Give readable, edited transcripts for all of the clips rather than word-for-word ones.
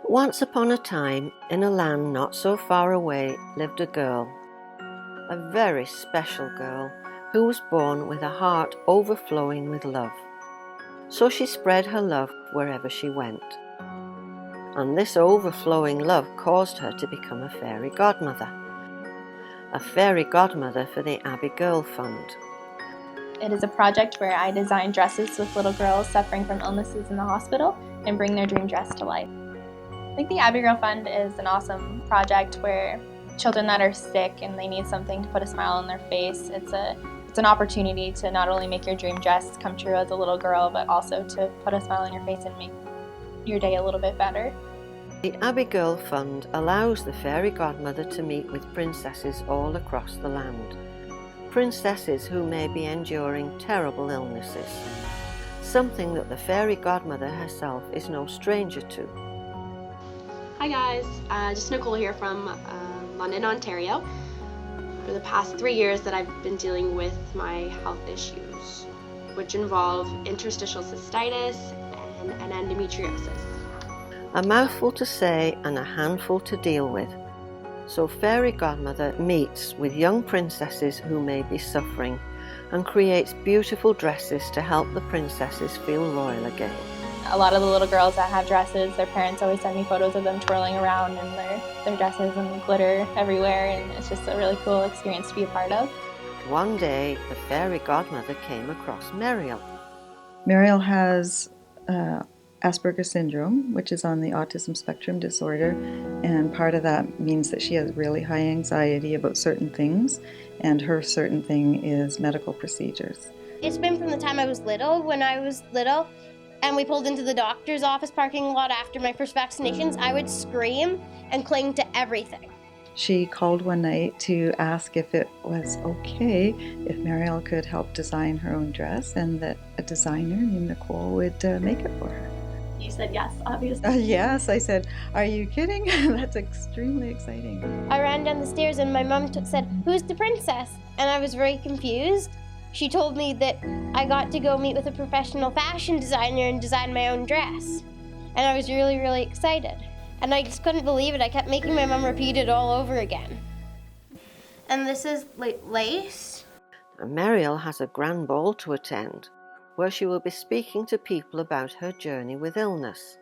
Once upon a time, in a land not so far away, lived a girl, a very special girl, who was born with a heart overflowing with love. So she spread her love wherever she went. And this overflowing love caused her to become a fairy godmother. A fairy godmother for the Abbey Girl Fund. It is a project where I design dresses with little girls suffering from illnesses in the hospital and bring their dream dress to life. I think the Abbey Girl Fund is an awesome project where children that are sick and they need something to put a smile on their face, it's an opportunity to not only make your dream dress come true as a little girl, but also to put a smile on your face and make your day a little bit better. The Abbey Girl Fund allows the fairy godmother to meet with princesses all across the land. Princesses who may be enduring terrible illnesses, something that the fairy godmother herself is no stranger to. Hi guys, just Nicole here from London, Ontario. For the past 3 years that I've been dealing with my health issues, which involve interstitial cystitis and endometriosis. A mouthful to say and a handful to deal with. So Fairy Godmother meets with young princesses who may be suffering and creates beautiful dresses to help the princesses feel royal again. A lot of the little girls that have dresses, their parents always send me photos of them twirling around in their dresses and glitter everywhere, and it's just a really cool experience to be a part of. One day, the Fairy Godmother came across Merial. Merial has Asperger's syndrome, which is on the autism spectrum disorder, and part of that means that she has really high anxiety about certain things, and her certain thing is medical procedures. It's been from the time I was little. When I was little and we pulled into the doctor's office parking lot after my first vaccinations, I would scream and cling to everything. She called one night to ask if it was okay if Merial could help design her own dress, and that a designer named Nicole would make it for her. You said yes, obviously. Yes, I said, are you kidding? That's extremely exciting. I ran down the stairs and my mom said, "Who's the princess?" And I was very confused. She told me that I got to go meet with a professional fashion designer and design my own dress. And I was really, really excited. And I just couldn't believe it. I kept making my mom repeat it all over again. And this is lace. And Merial has a grand ball to attend, where she will be speaking to people about her journey with illness.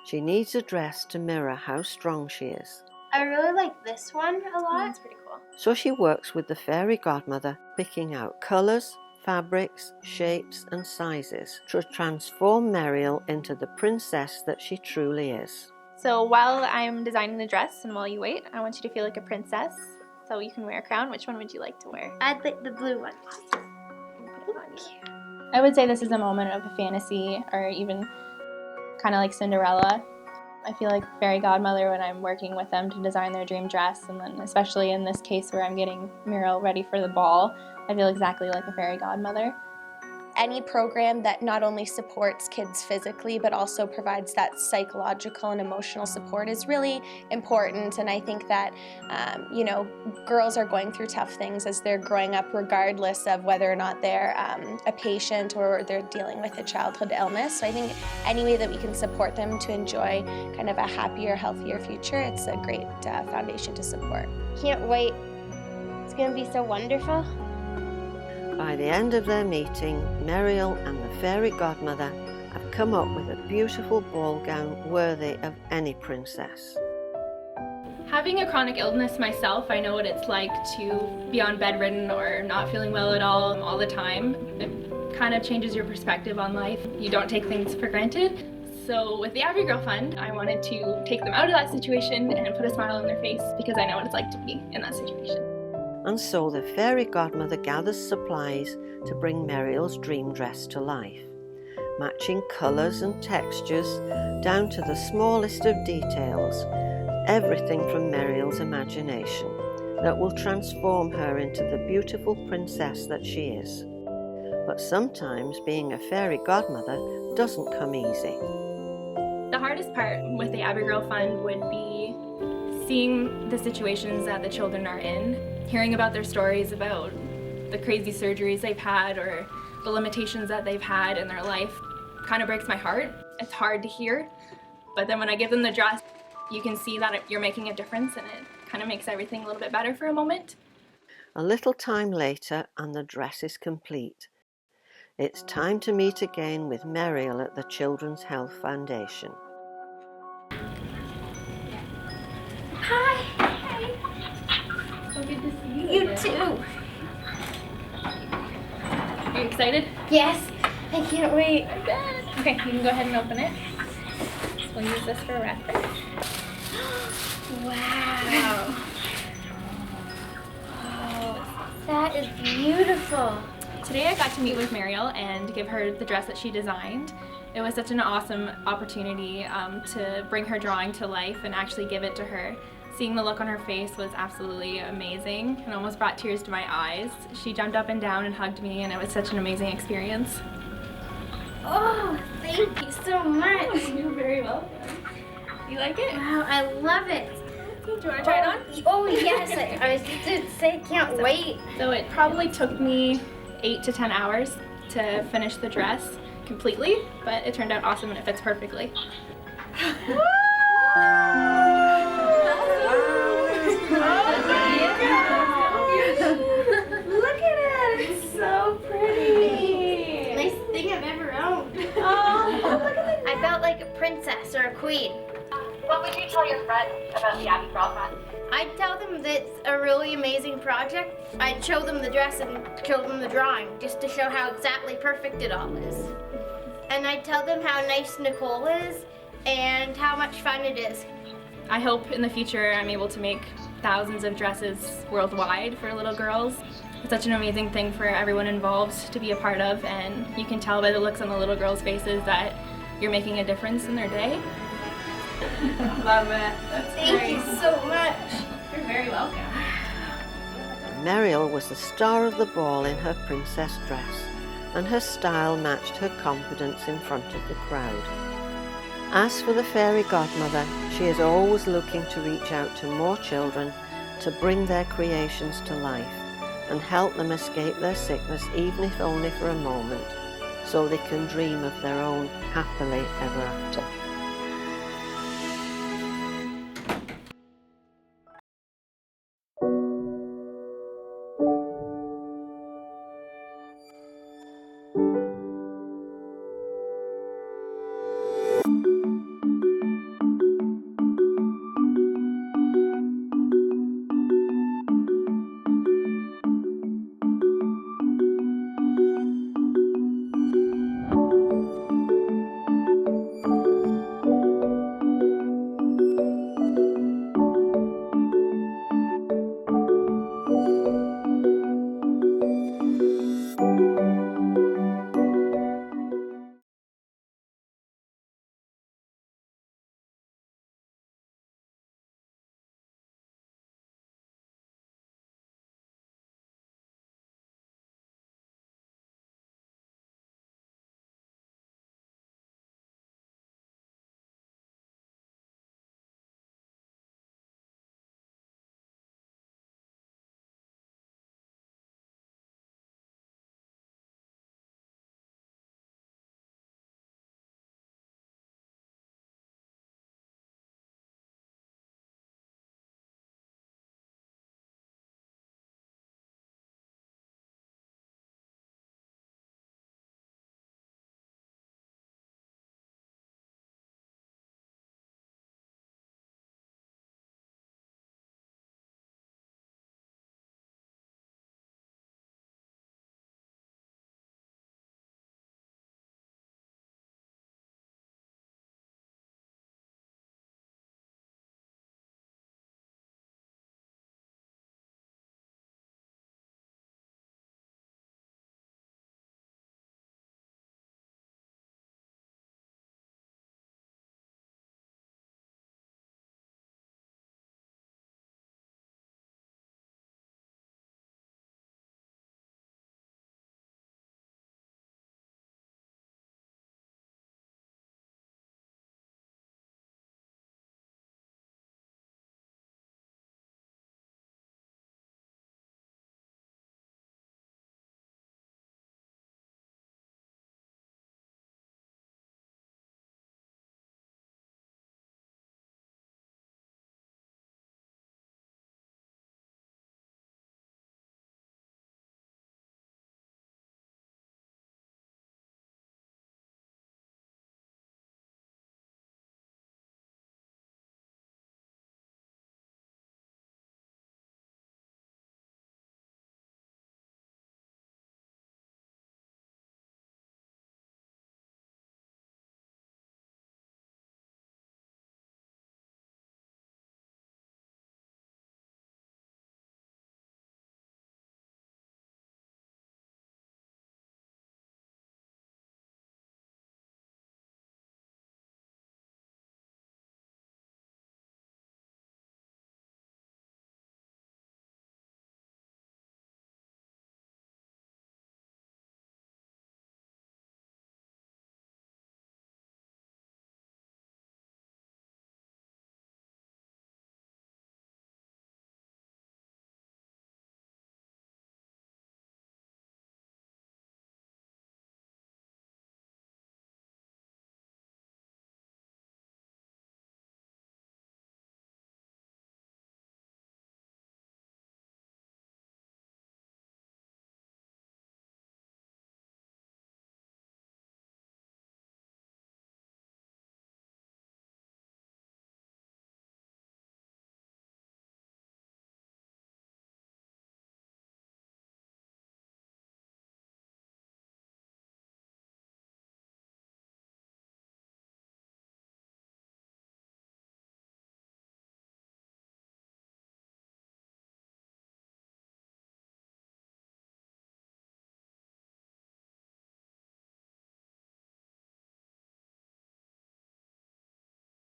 She needs a dress to mirror how strong she is. I really like this one a lot. That's pretty cool. So she works with the fairy godmother, picking out colours, fabrics, shapes and sizes to transform Merial into the princess that she truly is. So while I'm designing the dress and while you wait, I want you to feel like a princess. So you can wear a crown. Which one would you like to wear? I'd like the blue one. I would say this is a moment of a fantasy, or even kind of like Cinderella. I feel like fairy godmother when I'm working with them to design their dream dress, and then especially in this case where I'm getting Merial ready for the ball, I feel exactly like a fairy godmother. Any program that not only supports kids physically but also provides that psychological and emotional support is really important, and I think that girls are going through tough things as they're growing up, regardless of whether or not they're a patient or they're dealing with a childhood illness. So I think any way that we can support them to enjoy kind of a happier, healthier future, it's a great foundation to support. Can't wait. It's going to be so wonderful. By the end of their meeting, Merial and the fairy godmother have come up with a beautiful ball gown worthy of any princess. Having a chronic illness myself, I know what it's like to be on bedridden or not feeling well at all the time. It kind of changes your perspective on life. You don't take things for granted. So with the Abbey Girl Fund, I wanted to take them out of that situation and put a smile on their face, because I know what it's like to be in that situation. And so the fairy godmother gathers supplies to bring Merial's dream dress to life, matching colours and textures down to the smallest of details, everything from Merial's imagination that will transform her into the beautiful princess that she is. But sometimes being a fairy godmother doesn't come easy. The hardest part with the Abbey Girl Fund would be seeing the situations that the children are in, hearing about their stories about the crazy surgeries they've had or the limitations that they've had in their life. Kind of breaks my heart. It's hard to hear, but then when I give them the dress, you can see that you're making a difference, and it kind of makes everything a little bit better for a moment. A little time later and the dress is complete. It's time to meet again with Merial at the Children's Health Foundation. Hi! Hi! So good to see you. You too. Are you excited? Yes, I can't wait. Okay, you can go ahead and open it. We'll use this for reference. Wow. That is beautiful. Today I got to meet with Merial and give her the dress that she designed. It was such an awesome opportunity to bring her drawing to life and actually give it to her. Seeing the look on her face was absolutely amazing and almost brought tears to my eyes. She jumped up and down and hugged me, and it was such an amazing experience. Oh, thank you so much. You're very welcome. You like it? Wow, I love it. Do you want to try it on? Oh yes, I was to say can't wait. So it probably took me 8 to 10 hours to finish the dress completely, but it turned out awesome and it fits perfectly. Look at it, it's so pretty. Nice thing I've ever owned. Oh, look at it. I felt like a princess or a queen. What would you tell your friends about the Abbey Girl Fund? I'd tell them that it's a really amazing project. I'd show them the dress and show them the drawing just to show how exactly perfect it all is. And I'd tell them how nice Nicole is and how much fun it is. I hope in the future I'm able to make thousands of dresses worldwide for little girls. It's such an amazing thing for everyone involved to be a part of, and you can tell by the looks on the little girls' faces that you're making a difference in their day. Love it. That's Thank you so much. You're very welcome. Merial was the star of the ball in her princess dress, and her style matched her confidence in front of the crowd. As for the Fairy Godmother, she is always looking to reach out to more children to bring their creations to life and help them escape their sickness, even if only for a moment, so they can dream of their own happily ever after.